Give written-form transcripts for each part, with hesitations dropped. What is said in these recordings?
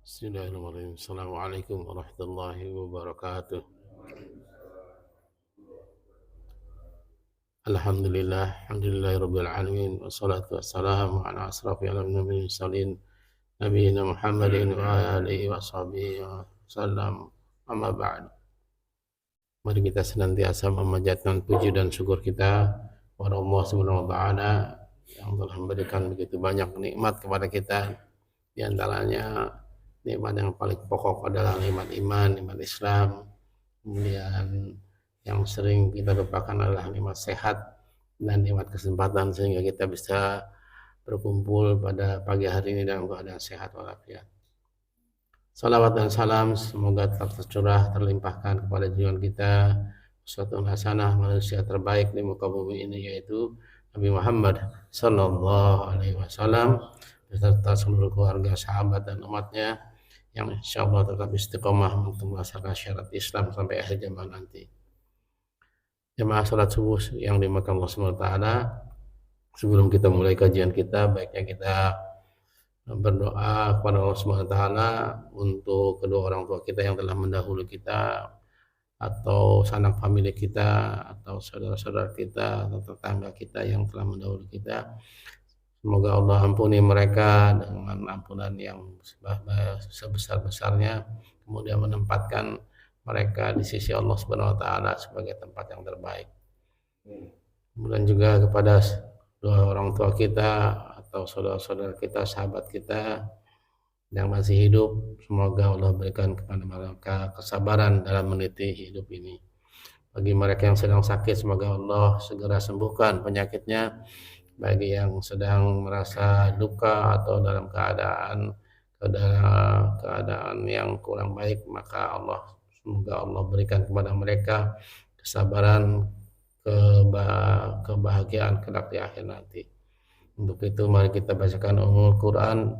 Bismillahirrahmanirrahim. Assalamualaikum warahmatullahi wabarakatuh. Alhamdulillahirabbil alamin wassalatu wassalamu ala asrofil anbiya'i mursalin nabiyina Muhammadin wa alihi washabihi wasallam. Amma ba'd. Mari kita senantiasa memanjatkan puji dan syukur kita kepada Allah Subhanahu wa taala yang telah memberikan begitu banyak nikmat kepada kita. Di antaranya nikmat yang paling pokok adalah nikmat iman, nikmat Islam. Kemudian yang sering kita lupakan adalah nikmat sehat dan nikmat kesempatan sehingga kita bisa berkumpul pada pagi hari ini dalam keadaan sehat walafiat. Salawat dan salam semoga tetap tercurah, terlimpahkan kepada junjungan kita, uswatun hasanah, manusia terbaik di muka bumi ini, yaitu Nabi Muhammad sallallahu alaihi wasallam beserta seluruh keluarga, sahabat dan umatnya yang insyaallah tetap istiqomah untuk melaksanakan syariat Islam sampai akhir zaman nanti. Jemaah salat subuh yang dimakan Allah Subhanahu wa taala, sebelum kita mulai kajian kita, baiknya kita berdoa kepada Allah Subhanahu wa taala untuk kedua orang tua kita yang telah mendahului kita, atau sanak famili kita, atau saudara-saudara kita, atau tetangga kita yang telah mendahului kita. Semoga Allah ampuni mereka dengan ampunan yang sebesar-besarnya, kemudian menempatkan mereka di sisi Allah Subhanahu wa taala sebagai tempat yang terbaik. Kemudian juga kepada dua orang tua kita atau saudara-saudara kita, sahabat kita yang masih hidup, semoga Allah berikan kepada mereka kesabaran dalam meniti hidup ini. Bagi mereka yang sedang sakit, semoga Allah segera sembuhkan penyakitnya. Bagi yang sedang merasa duka atau dalam keadaan yang kurang baik, maka semoga Allah berikan kepada mereka kesabaran, kebahagiaan kelak di akhir nanti. Untuk itu mari kita bacakan Ummul Quran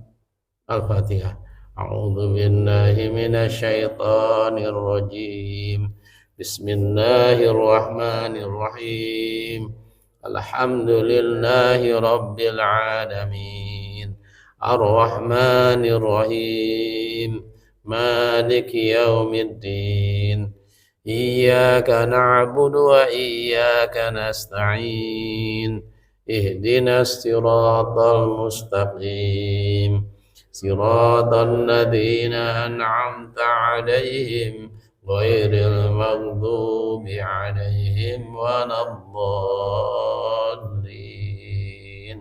Al-Fatihah. A'udzu billahi minasyaitonir rajim. Bismillahirrahmanirrahim. Alhamdulillahi rabbil alamin. Ar-Rahmanir Rahim. Maliki yaumiddin. Iyyaka na'budu wa iyyaka nasta'in. Ihdinas siratal mustaqim. Siratal ladzina an'amta 'alaihim ghairil maghdubi 'alaihim waladdallin.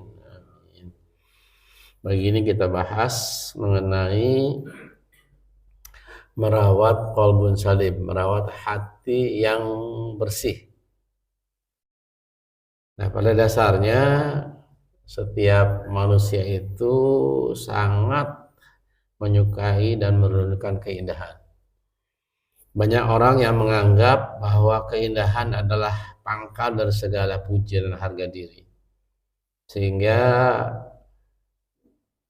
Amin. Pagi ini kita bahas mengenai merawat qalbun salim, merawat hati yang bersih. Nah, pada dasarnya setiap manusia itu sangat menyukai dan merindukan keindahan. Banyak orang yang menganggap bahwa keindahan adalah pangkal dari segala puji dan harga diri. Sehingga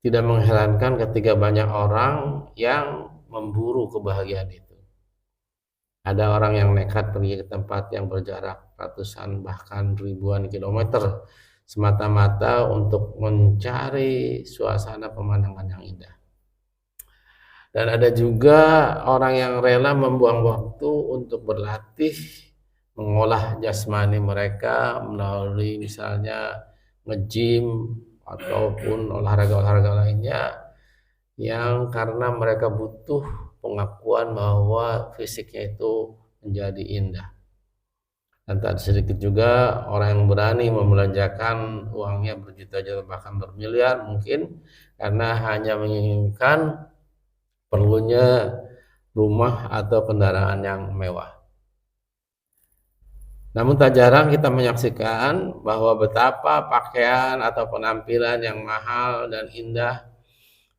tidak mengherankan ketika banyak orang yang memburu kebahagiaan itu. Ada orang yang nekat pergi ke tempat yang berjarak ratusan bahkan ribuan kilometer semata-mata untuk mencari suasana pemandangan yang indah. Dan ada juga orang yang rela membuang waktu untuk berlatih, mengolah jasmani mereka melalui misalnya nge-gym ataupun olahraga-olahraga lainnya, yang karena mereka butuh pengakuan bahwa fisiknya itu menjadi indah. Dan tak sedikit juga orang yang berani membelanjakan uangnya berjuta-juta bahkan bermiliar mungkin karena hanya menginginkan perlunya rumah atau kendaraan yang mewah. Namun tak jarang kita menyaksikan bahwa betapa pakaian atau penampilan yang mahal dan indah,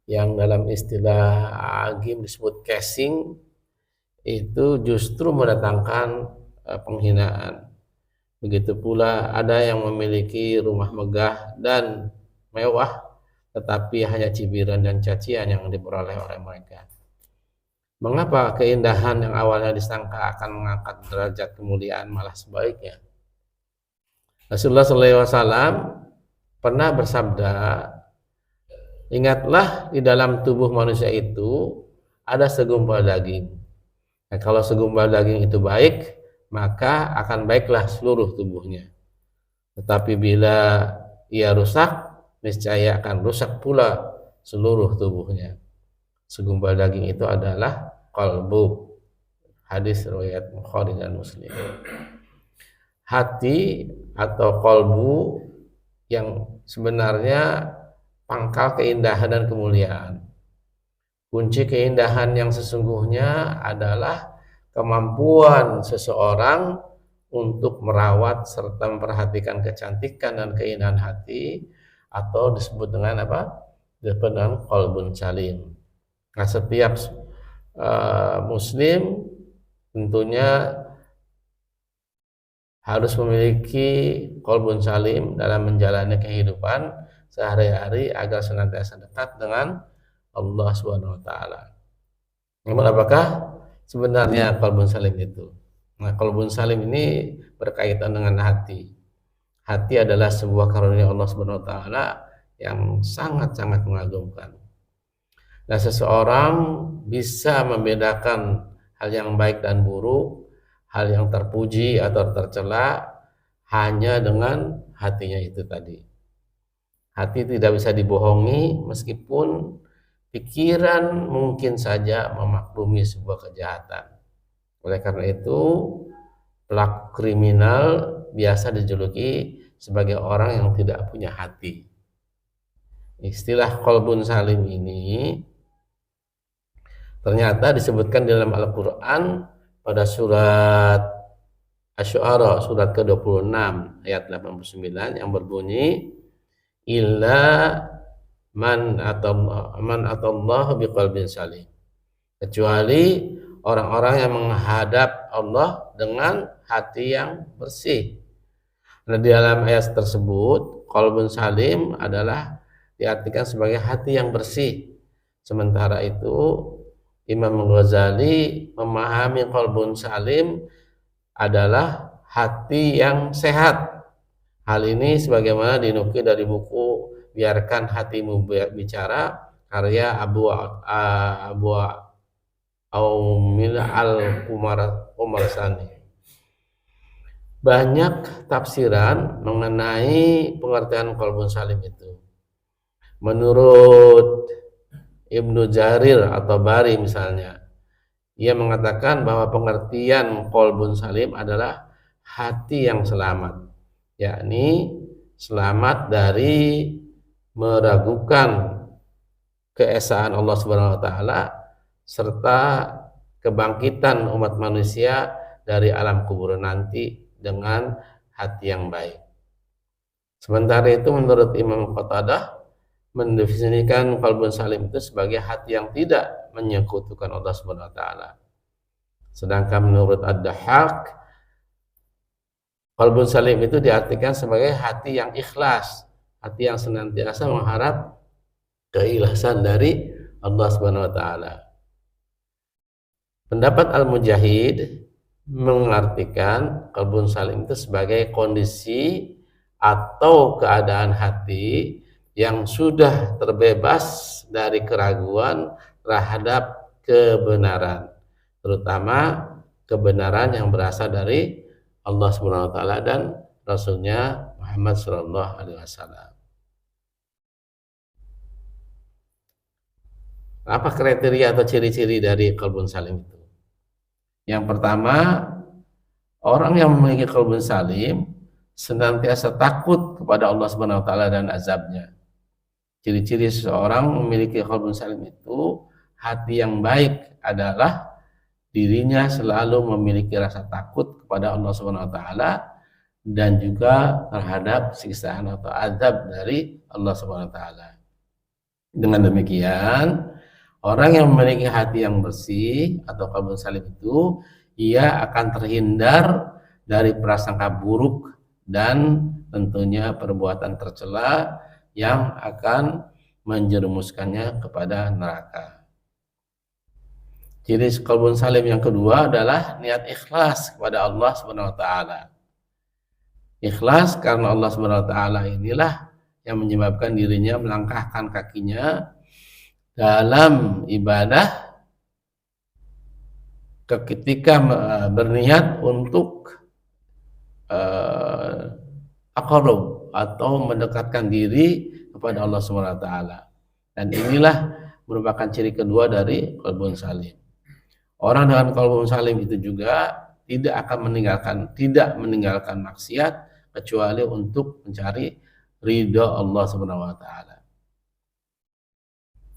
yang dalam istilah agim disebut casing, itu justru mendatangkan penghinaan. Begitu pula ada yang memiliki rumah megah dan mewah, tetapi hanya cibiran dan cacian yang diperoleh oleh mereka. Mengapa keindahan yang awalnya disangka akan mengangkat derajat kemuliaan malah sebaliknya? Rasulullah SAW pernah bersabda, ingatlah di dalam tubuh manusia itu ada segumpal daging. Nah, kalau segumpal daging itu baik, maka akan baiklah seluruh tubuhnya. Tetapi bila ia rusak, niscaya akan rusak pula seluruh tubuhnya. Segumpal daging itu adalah qalbu. Hadis riwayat Bukhari dan Muslim. Hati atau qalbu yang sebenarnya pangkal keindahan dan kemuliaan. Kunci keindahan yang sesungguhnya adalah kemampuan seseorang untuk merawat serta memperhatikan kecantikan dan keindahan hati, atau disebut dengan apa? Disebut dengan qalbun salim. Nah, setiap muslim tentunya harus memiliki qalbun salim dalam menjalani kehidupan sehari-hari agar senantiasa dekat dengan Allah Subhanahu wa taala. Namun apakah sebenarnya qalbun salim itu? Nah, qalbun salim ini berkaitan dengan hati. Hati adalah sebuah karunia Allah Subhanahu wa taala yang sangat-sangat mengagumkan. Nah, seseorang bisa membedakan hal yang baik dan buruk, hal yang terpuji atau tercela hanya dengan hatinya itu tadi. Hati tidak bisa dibohongi meskipun pikiran mungkin saja memaklumi sebuah kejahatan. Oleh karena itu, pelaku kriminal biasa dijuluki sebagai orang yang tidak punya hati. Istilah qalbun salim ini ternyata disebutkan dalam Al-Quran pada surat Asy-Syu'ara surat ke-26 ayat 89 yang berbunyi illa man atallahu biqalbin salim, kecuali orang-orang yang menghadap Allah dengan hati yang bersih. Nah, di dalam ayat tersebut qalbun salim adalah diartikan sebagai hati yang bersih. Sementara itu Imam Ghazali memahami qalbun salim adalah hati yang sehat. Hal ini sebagaimana dinukil dari buku Biarkan Hatimu Bicara karya Abu Aumil Al-Qumarsani. Banyak tafsiran mengenai pengertian qalbun salim itu. Menurut Ibnu Jarir atau Bari misalnya, ia mengatakan bahwa pengertian qalbun salim adalah hati yang selamat, yakni selamat dari meragukan keesaan Allah Subhanahu wa taala serta kebangkitan umat manusia dari alam kubur nanti dengan hati yang baik. Sementara itu menurut Imam Qatadah mendefinisikan qalbun salim itu sebagai hati yang tidak menyekutukan Allah Subhanahu wa taala. Sedangkan menurut Ad-Dahhak, qalbun salim itu diartikan sebagai hati yang ikhlas, hati yang senantiasa mengharap keikhlasan dari Allah Subhanahu wa taala. Pendapat Al-Mujahid mengartikan qalbun salim itu sebagai kondisi atau keadaan hati yang sudah terbebas dari keraguan terhadap kebenaran, terutama kebenaran yang berasal dari Allah Subhanahu wa taala dan Rasulnya Muhammad sallallahu alaihi wasallam. Apa kriteria atau ciri-ciri dari qalbun salim itu? Yang pertama, orang yang memiliki qalbun salim senantiasa takut kepada Allah Subhanahu wa taala dan azabnya. Ciri-ciri seseorang memiliki qalbun salim itu, hati yang baik adalah dirinya selalu memiliki rasa takut kepada Allah Subhanahu wa taala dan juga terhadap siksaan atau azab dari Allah Subhanahu wa taala. Dengan demikian, orang yang memiliki hati yang bersih atau qalbun salim itu, ia akan terhindar dari prasangka buruk dan tentunya perbuatan tercela yang akan menjerumuskannya kepada neraka. Ciri qalbun salim yang kedua adalah niat ikhlas kepada Allah Subhanahu wa taala. Ikhlas karena Allah Subhanahu wa taala inilah yang menyebabkan dirinya melangkahkan kakinya dalam ibadah ketika berniat untuk taqarrub atau mendekatkan diri kepada Allah Subhanahu wa taala. Dan inilah merupakan ciri kedua dari qalbun salim. Orang dengan qalbun salim itu juga tidak meninggalkan maksiat kecuali untuk mencari ridha Allah Subhanahu wa taala.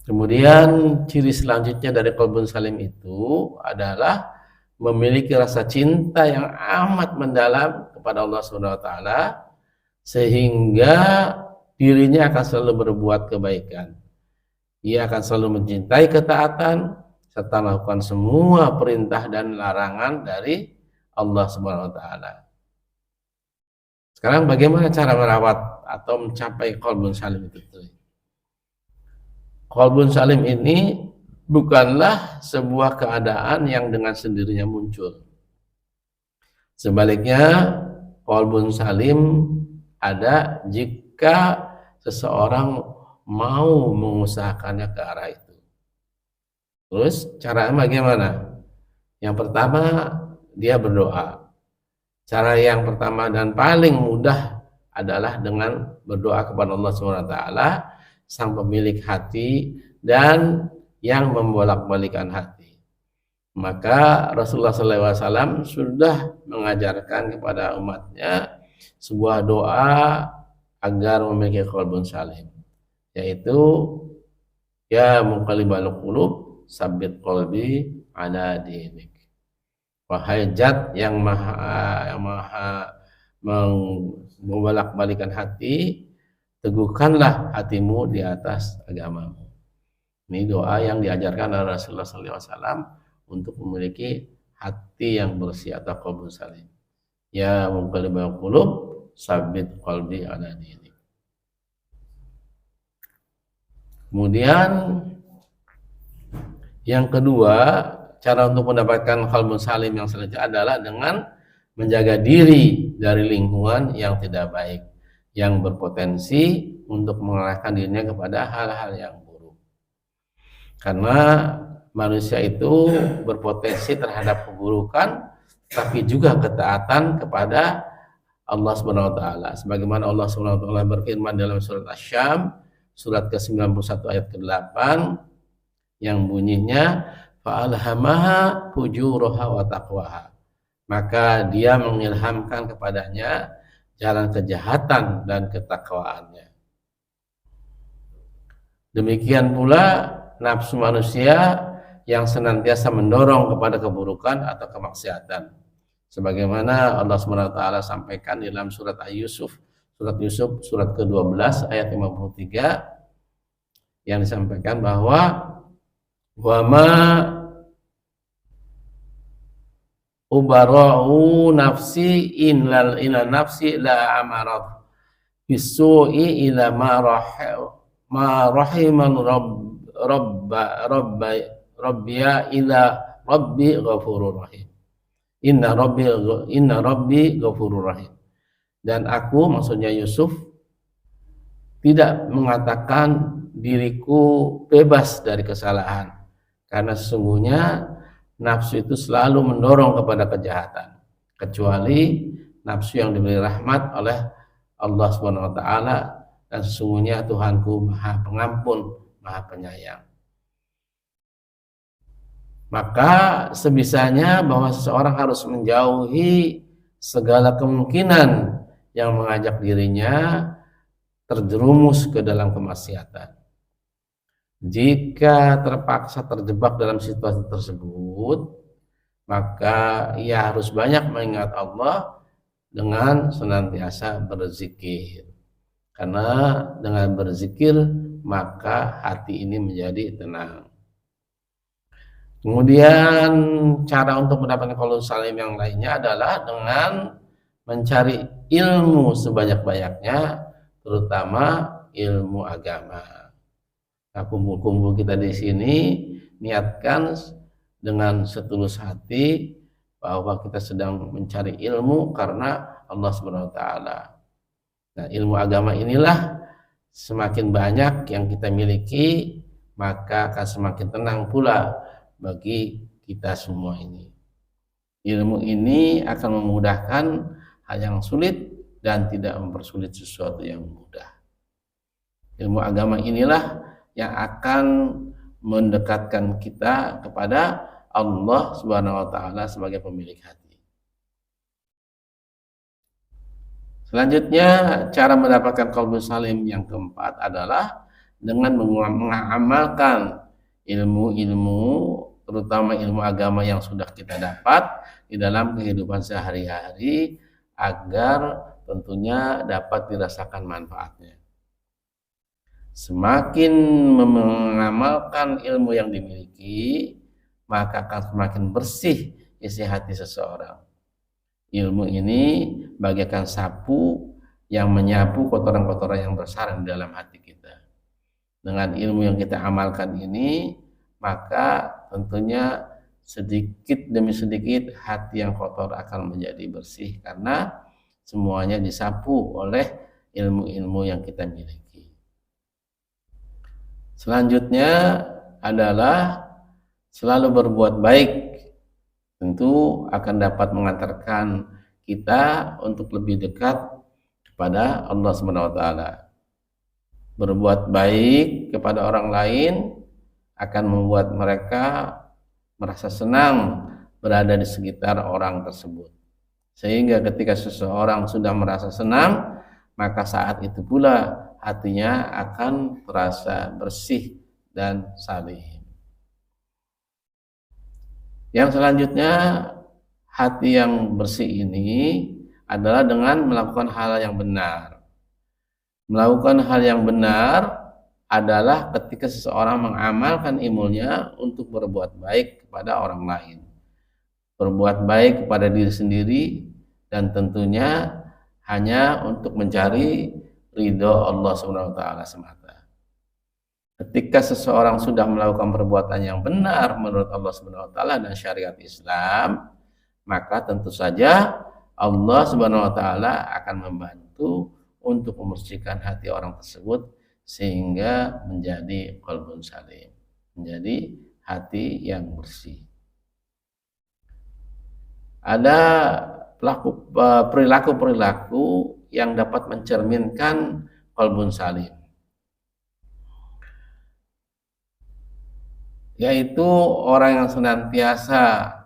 Kemudian ciri selanjutnya dari qalbun salim itu adalah memiliki rasa cinta yang amat mendalam kepada Allah Subhanahu wa taala sehingga dirinya akan selalu berbuat kebaikan. Ia akan selalu mencintai ketaatan serta melakukan semua perintah dan larangan dari Allah Subhanahu wa taala. Sekarang bagaimana cara merawat atau mencapai qalbun salim itu? Qalbun salim ini bukanlah sebuah keadaan yang dengan sendirinya muncul. Sebaliknya, qalbun salim ada jika seseorang mau mengusahakannya ke arah itu. Terus caranya bagaimana? Yang pertama, dia berdoa. Cara yang pertama dan paling mudah adalah dengan berdoa kepada Allah Subhanahu wa taala, sang pemilik hati dan yang membolak-balikan hati. Maka Rasulullah SAW sudah mengajarkan kepada umatnya sebuah doa agar memiliki qalbun salim, yaitu ya muqallibal qulub sabbit qalbi ala dinik. Wahai zat yang maha membolak-balikan hati, teguhkanlah hatimu di atas agamamu. Ini doa yang diajarkan oleh Rasulullah SAW untuk memiliki hati yang bersih atau qalbun salim. Ya muqallibal qulub sabbit qalbi ala dinik. Kemudian yang kedua, cara untuk mendapatkan qalbun salim yang selanjutnya adalah dengan menjaga diri dari lingkungan yang tidak baik, yang berpotensi untuk mengarahkan dirinya kepada hal-hal yang buruk. Karena manusia itu berpotensi terhadap keburukan, tapi juga ketaatan kepada Allah Subhanahu wa taala. Sebagaimana Allah Subhanahu wa taala berfirman dalam surat Asy-Syam, surat ke-91 ayat ke-8 yang bunyinya fa'alhamaha fujuraha wa taqwaha. Maka dia mengilhamkan kepadanya jalan kejahatan dan ketakwaannya. Demikian pula nafsu manusia yang senantiasa mendorong kepada keburukan atau kemaksiatan. Sebagaimana Allah SWT sampaikan dalam surat Yusuf, surat ke-12 ayat 53 yang disampaikan bahwa wa ma ubara'u nafsi inna nafsi la amarat bisu'i ila ma rahiman rabbiya ila rabbi ghafurur rahim. Inna rabbi ghafurur rahim. Dan aku, maksudnya Yusuf, tidak mengatakan diriku bebas dari kesalahan, karena sesungguhnya nafsu itu selalu mendorong kepada kejahatan, kecuali nafsu yang diberi rahmat oleh Allah Subhanahu wa taala, dan sesungguhnya Tuhanku Maha Pengampun, Maha Penyayang. Maka sebisanya bahwa seseorang harus menjauhi segala kemungkinan yang mengajak dirinya terjerumus ke dalam kemaksiatan. Jika terpaksa terjebak dalam situasi tersebut, maka ia harus banyak mengingat Allah dengan senantiasa berzikir. Karena dengan berzikir maka hati ini menjadi tenang. Kemudian cara untuk mendapatkan qalbun salim yang lainnya adalah dengan mencari ilmu sebanyak-banyaknya, terutama ilmu agama. Nah, kumpul-kumpul kita di sini niatkan dengan setulus hati bahwa kita sedang mencari ilmu karena Allah Subhanahu wa taala. Nah, ilmu agama inilah semakin banyak yang kita miliki, maka akan semakin tenang pula bagi kita semua ini. Ilmu ini akan memudahkan hal yang sulit dan tidak mempersulit sesuatu yang mudah. Ilmu agama inilah yang akan mendekatkan kita kepada Allah Subhanahu wa taala sebagai pemilik hati. Selanjutnya, cara mendapatkan qalbun salim yang keempat adalah dengan mengamalkan ilmu-ilmu, terutama ilmu agama yang sudah kita dapat di dalam kehidupan sehari-hari agar tentunya dapat dirasakan manfaatnya. Semakin mengamalkan ilmu yang dimiliki, maka akan semakin bersih isi hati seseorang. Ilmu ini bagaikan sapu yang menyapu kotoran-kotoran yang bersarang di dalam hati kita. Dengan ilmu yang kita amalkan ini, maka tentunya sedikit demi sedikit hati yang kotor akan menjadi bersih karena semuanya disapu oleh ilmu-ilmu yang kita miliki. Selanjutnya adalah selalu berbuat baik. Tentu akan dapat mengantarkan kita untuk lebih dekat kepada Allah Subhanahu wa taala. Berbuat baik kepada orang lain akan membuat mereka merasa senang berada di sekitar orang tersebut. Sehingga ketika seseorang sudah merasa senang, maka saat itu pula hatinya akan terasa bersih dan saleh. Yang selanjutnya, hati yang bersih ini adalah dengan melakukan hal yang benar. Melakukan hal yang benar adalah ketika seseorang mengamalkan ilmunya untuk berbuat baik kepada orang lain. Berbuat baik kepada diri sendiri dan tentunya hanya untuk mencari ridho Allah Subhanahu wa taala semata. Ketika seseorang sudah melakukan perbuatan yang benar menurut Allah Subhanahu wa taala dan syariat Islam, maka tentu saja Allah Subhanahu wa taala akan membantu untuk membersihkan hati orang tersebut sehingga menjadi qalbun salim, menjadi hati yang bersih. Ada perilaku-perilaku yang dapat mencerminkan qalbun salim, yaitu orang yang senantiasa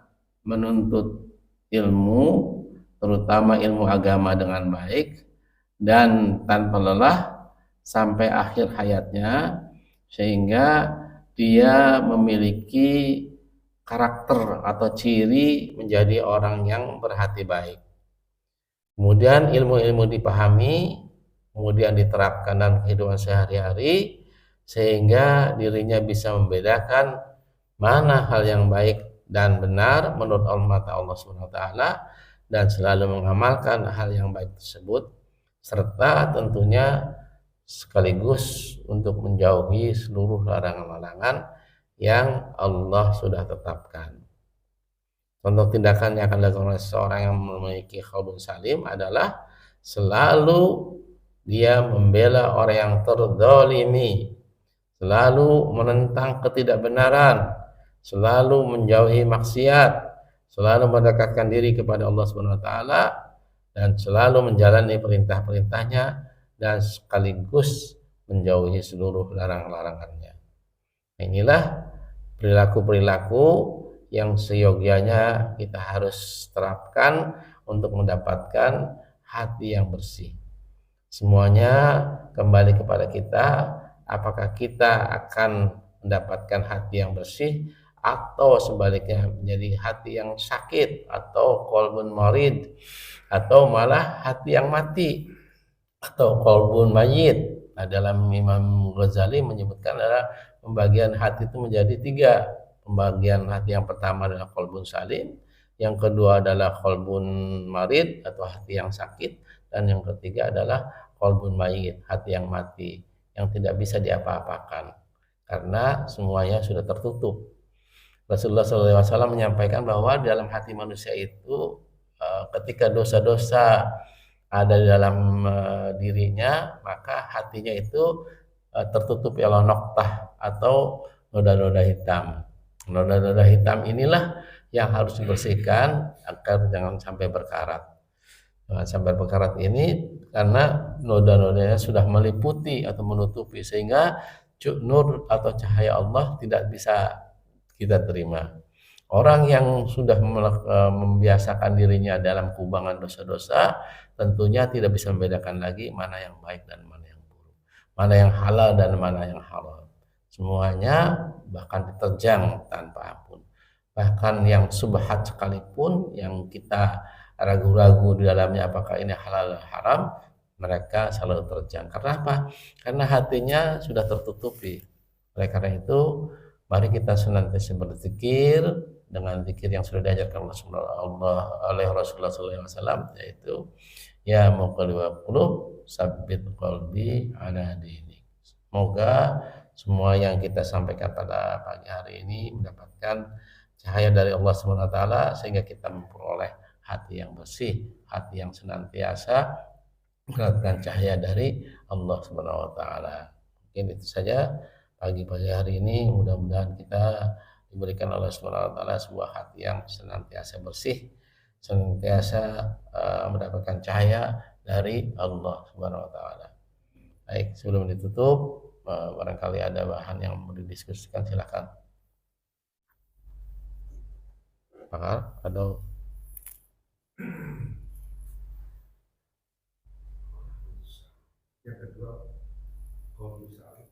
menuntut ilmu, terutama ilmu agama dengan baik dan tanpa lelah sampai akhir hayatnya, sehingga dia memiliki karakter atau ciri menjadi orang yang berhati baik. Kemudian ilmu-ilmu dipahami, kemudian diterapkan dalam kehidupan sehari-hari, sehingga dirinya bisa membedakan mana hal yang baik dan benar menurut mata Allah Subhanahu wa taala dan selalu mengamalkan hal yang baik tersebut, serta tentunya sekaligus untuk menjauhi seluruh larangan-larangan yang Allah sudah tetapkan. Contoh tindakan yang akan dilakukan oleh seseorang yang memiliki qalbun salim adalah selalu dia membela orang yang terzalimi, selalu menentang ketidakbenaran, selalu menjauhi maksiat, selalu mendekatkan diri kepada Allah Subhanahu wa taala dan selalu menjalani perintah-perintahnya dan sekaligus menjauhi seluruh larang-larangannya. Inilah perilaku-perilaku yang seyogyanya kita harus terapkan untuk mendapatkan hati yang bersih. Semuanya kembali kepada kita, apakah kita akan mendapatkan hati yang bersih atau sebaliknya menjadi hati yang sakit atau qalbun marid atau malah hati yang mati atau qalbun mayyit. Nah, dalam Imam Ghazali menyebutkan adalah pembagian hati itu menjadi 3. Pembagian hati yang pertama adalah qalbun salim, yang kedua adalah qalbun marid atau hati yang sakit, dan yang ketiga adalah qalbun mayyit, hati yang mati yang tidak bisa diapa-apakan karena semuanya sudah tertutup. Rasulullah SAW menyampaikan bahwa dalam hati manusia itu ketika dosa-dosa ada di dalam dirinya, maka hatinya itu tertutup oleh noktah atau noda-noda hitam. Noda-noda hitam inilah yang harus dibersihkan agar jangan sampai berkarat. Jangan sampai berkarat ini karena noda-nodanya sudah meliputi atau menutupi sehingga nur atau cahaya Allah tidak bisa kita terima. Orang yang sudah membiasakan dirinya dalam kubangan dosa-dosa tentunya tidak bisa membedakan lagi mana yang baik dan mana yang buruk, mana yang halal dan mana yang haram. Semuanya bahkan diterjang tanpa ampun. Bahkan yang subhat sekalipun yang kita ragu-ragu di dalamnya apakah ini halal atau haram, mereka selalu terjang. Karena apa? Karena hatinya sudah tertutupi. Oleh karena itu, mari kita senantiasa berzikir dengan zikir yang sudah diajarkan Allah oleh Rasulullah SAW, yaitu ya muqallibal qulub sabbit qalbi ala dinik. Semoga semua yang kita sampaikan pada pagi hari ini mendapatkan cahaya dari Allah Subhanahu wa taala sehingga kita memperoleh hati yang bersih, hati yang senantiasa mendapatkan cahaya dari Allah Subhanahu wa taala. Mungkin itu saja pagi-pagi hari ini, mudah-mudahan kita diberikan Allah Subhanahu wa taala sebuah hati yang senantiasa bersih, senantiasa mendapatkan cahaya dari Allah Subhanahu wa taala. Baik, sebelum ditutup, barangkali ada bahan yang mau didiskusikan, silakan. Pakar atau yang kedua, kalau misalnya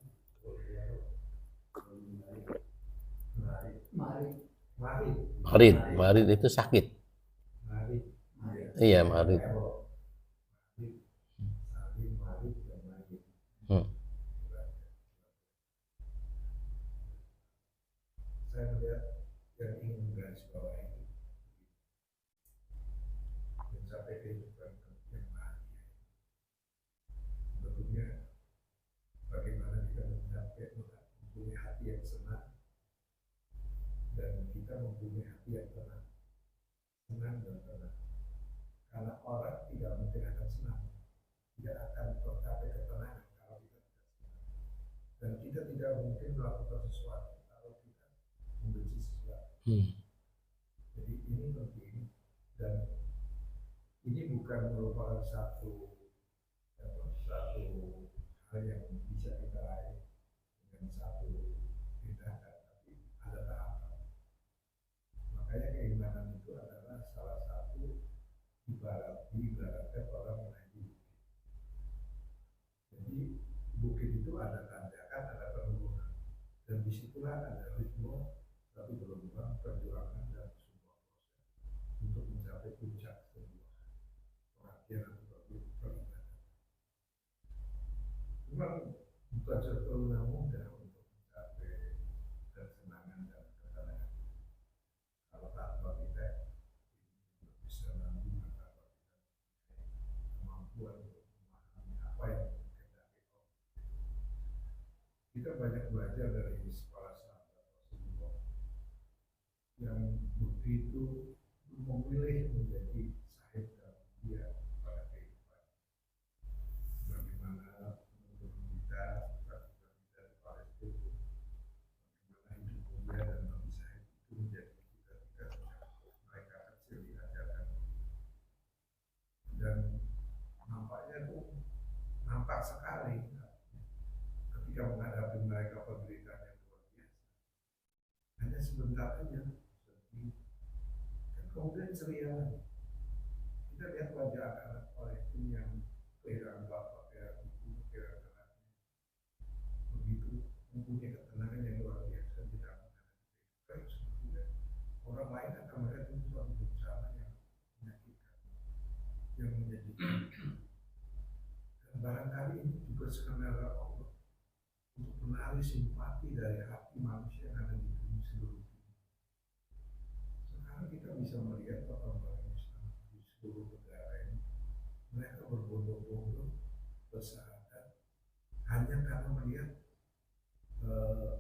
marid itu sakit. Iya, marid. Saya melihat yang ingin menggaris bawah ini mencapai kehidupan yang bahagia. Tentunya bagaimana kita mempunyai hati yang senang dan kita mempunyai hati yang tenang, senang dan tenang. Karena orang tidak mungkin akan senang, tidak akan tercapai ketenangan kalau kita tidak senang. Dan kita tidak mungkin melakukan sesuatu kalau kita membenci sesuatu. Jadi ini penting dan ini bukan merupakan satu hal yang bisa kita raih dengan satu tindakan, tapi ada tahapan. Makanya keimanan itu adalah salah satu ibaratkan orang menaiki bukit. Jadi bukit itu ada tanjakan, ada penurunan, dan disitulah ada ritme, tapi berubah perjuangan dan sebuah proses untuk mencapai puncak sebuah perhatian atau peribadatan. Memang belajar terlalu mudah untuk mencapai kesenangan dan ketenangan. Kalau tanpa kita bisa nanti maka kemampuan untuk memahami apa yang dikehendaki Allah. Kita banyak belajar dari sekolah sahabat Rasulullah yang begitu memilih menjadi sahib dan dia pada kehidupan. Bagaimana menurut kita di Palestina, bagaimana hidup mulia dan Nabi Sahib itu menjadi kita mereka kecil diajarkan. Dan nampaknya itu nampak sekali ketika menghadapi mereka penderitaan yang luar biasa. Hanya sebentar saja sedih. Dan kemudian ceria lagi. Kita lihat wajah anak-anak Palestina yang kehilangan bapak, kehilangan ibu, kehilangan anaknya. Begitu mempunyai ketenangan yang luar biasa di dalam menghadapi sebetulnya orang lain akan melihat itu suatu bencana yang menyakitkan, yang menyedihkan. Dan barangkali ini juga skenario Allah untuk menarik simpati dari hati manusia yang ada di dunia seluruh dunia. Sekarang kita bisa melihat perkembangan Islam di seluruh negara ini. Mereka berbondong-bondong bersahadat hanya karena melihat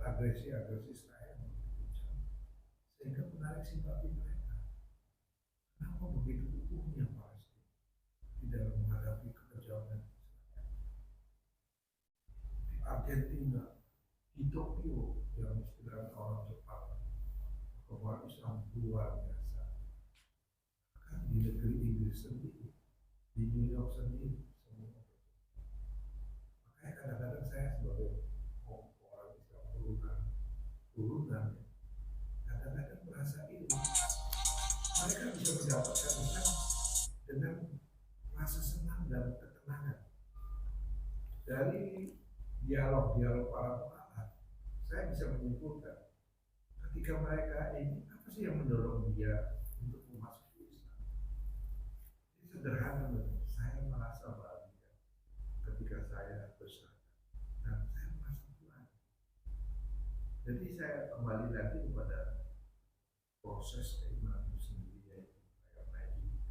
agresi-agresi Israel yang begitu kencang, sehingga menarik simpati mereka. Kenapa begitu utuhnya Palestina di dalam menghadapi kekejaman Israel? Di Argentina, di Tokyo yang istilahnya orang Jepang, tokoh Islam luar biasa. Kan di negeri Inggris sendiri, di New York sendiri, semua. Makanya kadang-kadang saya sebagai orang Islam turunan, kadang-kadang merasa ini mereka bisa mendapatkan Islam dengan rasa senang dan ketenangan dari dialog-dialog para ulama. Saya bisa menyimpulkan ketika mereka ini apa sih yang mendorong dia untuk memasuki Islam? Ini sederhana, saya merasa bahagia ketika saya bersyahadat dan saya merasa Tuhan. Jadi saya kembali lagi kepada proses keimanan itu sendiri, yaitu kayak naik.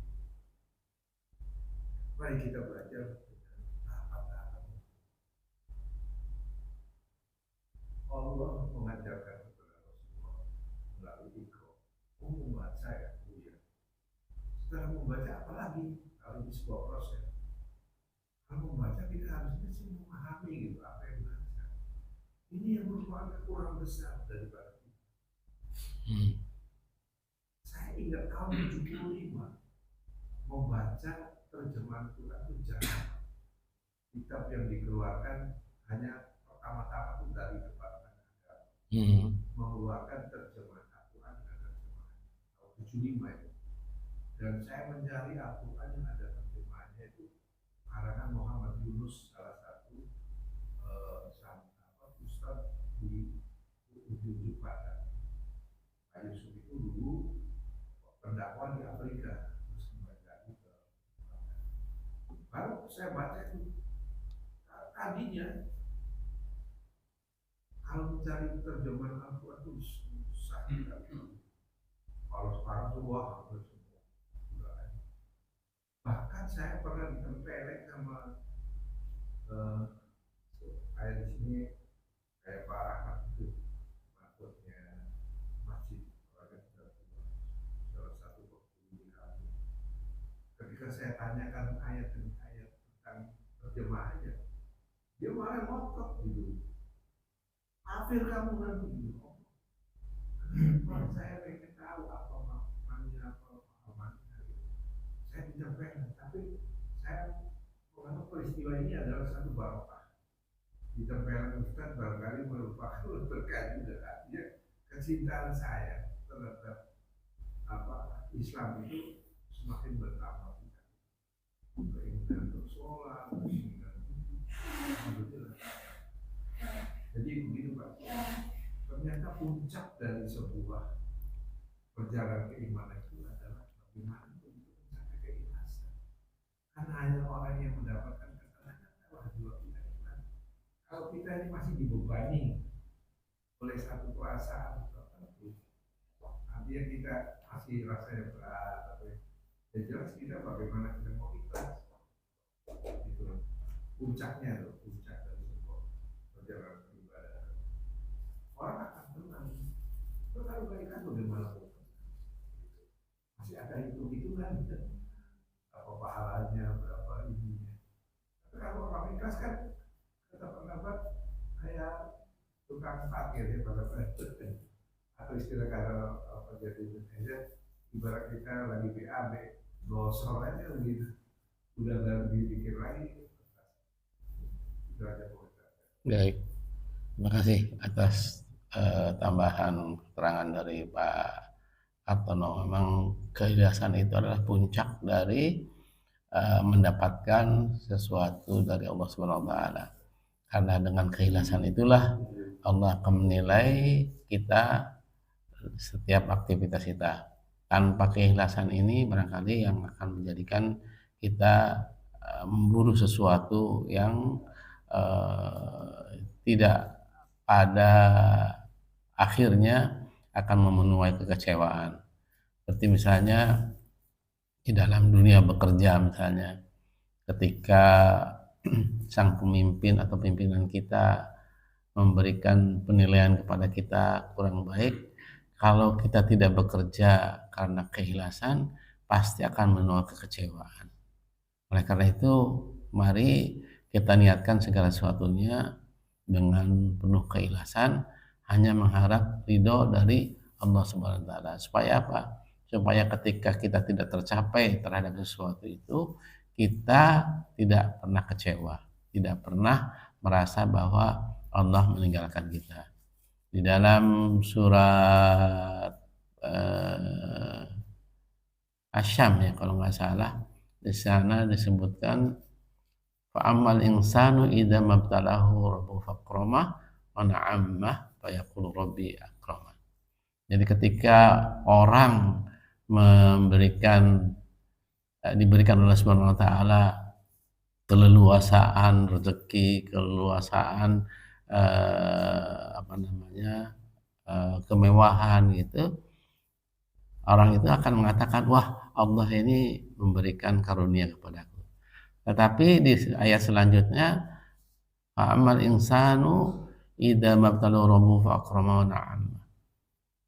Mari kita belajar dengan tahapan-tahapan. Allah mengajarkan kepada Rasulullah melalui Iqra, membaca ya, setelah membaca apa lagi? Kalau ini sebuah proses. Kalau membaca kita harusnya sih memahami gitu apa yang dibaca. Ini yang merupakan kekurangan besar daripada kita. Saya ingat tahun 75 membaca terjemahan Quran itu jarang. Kitab yang dikeluarkan hanya pertama-tama itu dari Departemen Agama mengeluarkan terjemahan Al-Quran dan terjemahan tahun 75 itu. Dan saya mencari Al-Quran yang ada terjemahannya itu karangan Muhammad Yunus, salah satu ustadz di ujung barat. Pak Yusuf itu dulu pendakwah di Afrika, terus kembali lagi ke baru saya baca itu. Tadinya kalau mencari terjemahan Al-Quran itu susah sekali. Kalau sekarang tuh wah hampir semua sudah ada. Bahkan saya pernah ditempelin sama kayak di sini kayak Pak Ahmad itu, maksudnya masjid orang salah satu waktu di kami. Ketika saya tanyakan ayat demi ayat tentang terjemahannya, dia malah ngotot gitu. Kafir kamu nanti gitu. Kalau saya pengen tahu apa maknanya, apa pahamannya gitu. Saya ditempelin, tapi saya menganggap peristiwa ini adalah satu barokah. Ditempelin Ustaz barangkali merupakan berkait juga artinya kecintaan saya terhadap Islam itu semakin bertambah. Keinginan untuk sholat, keinginan alhamdulillah. Jadi begitu Pak. Ternyata puncak dari sebuah perjalanan keimanan itu adalah bagaimana untuk mencapai keikhlasan. Karena hanya orang yang mendapatkan ketenangan adalah jiwa kita iman. Kalau kita ini masih dibebani oleh satu perasaan tertentu, artinya kita masih rasanya berat, ya jelas kita bagaimana kita mau ikhlas. Itu puncaknya loh, puncak dari sebuah perjalanan ibadah. Orang akan tenang. Kalau baikkan bagaimana masih ada hitung-hitungan apa pahalanya, berapa ininya. Tapi kalau orang ikhlas kan kata pendapat kayak tukang parkir ya pada atau istilah kalau apa jadi Indonesia ibarat kita lagi BAB losor aja begitu, udah nggak dipikir lagi. Itu aja. Baik, terima kasih atas tambahan keterangan dari Pak Artono. Memang keikhlasan itu adalah puncak dari mendapatkan sesuatu dari Allah Subhanahu wa taala. Karena dengan keikhlasan itulah Allah akan menilai kita setiap aktivitas kita. Tanpa keikhlasan ini barangkali yang akan menjadikan kita memburu sesuatu yang tidak pada akhirnya akan memenuhi kekecewaan. Seperti misalnya di dalam dunia bekerja, misalnya ketika sang pemimpin atau pimpinan kita memberikan penilaian kepada kita kurang baik, kalau kita tidak bekerja karena keikhlasan, pasti akan menuai kekecewaan. Oleh karena itu, mari kita niatkan segala sesuatunya dengan penuh keikhlasan, hanya mengharap ridho dari Allah Subhanahu wa taala. Supaya apa? Supaya ketika kita tidak tercapai terhadap sesuatu itu, kita tidak pernah kecewa, tidak pernah merasa bahwa Allah meninggalkan kita. Di dalam surat Asyam ya kalau nggak salah, di sana disebutkan fa'amal insanu idza mabtalahu rabbuhu fakramah wa na'ammah fa yaqulu rabbi akramah. Jadi ketika orang diberikan oleh Subhanahu wa taala keleluasaan rezeki, keleluasaan kemewahan gitu, orang itu akan mengatakan, wah Allah ini memberikan karunia kepadaku. Tetapi di ayat selanjutnya, fa'amal insanu idza mabtalahu rabbuhu fa'akramahu na'am.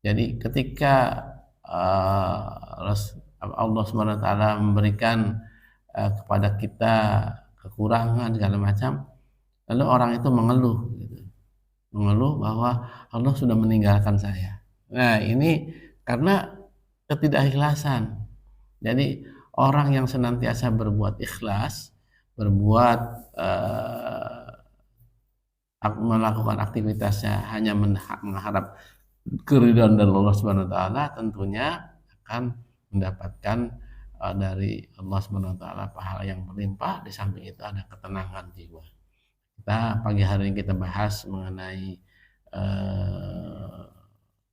Jadi ketika Allah Subhanahu wa taala memberikan kepada kita kekurangan segala macam, lalu orang itu mengeluh gitu. Mengeluh bahwa Allah sudah meninggalkan saya. Nah, ini karena ketidakikhlasan. Jadi orang yang senantiasa berbuat ikhlas, melakukan aktivitasnya hanya mengharap keridhaan dari Allah Subhanahu wa taala, tentunya akan mendapatkan dari Allah Subhanahu wa taala pahala yang berlimpah. Di samping itu ada ketenangan jiwa. Kita pagi hari ini kita bahas mengenai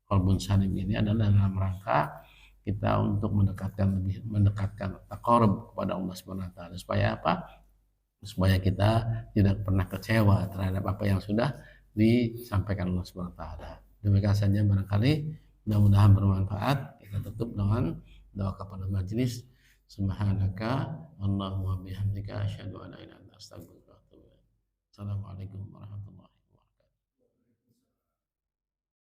qalbun salim ini adalah dalam rangka kita untuk mendekatkan taqarrub kepada Allah Subhanahu wa taala. Supaya apa? Supaya kita tidak pernah kecewa terhadap apa yang sudah disampaikan Allah Subhanahu wa taala. Demikian saja barangkali, mudah-mudahan bermanfaat. Kita tutup dengan doa kepada majelis. Subhanaka Allahumma bihamdika asyhadu an la ilaha illa anta astaghfiruka wa atubu ilaik. Assalamualaikum warahmatullahi wabarakatuh.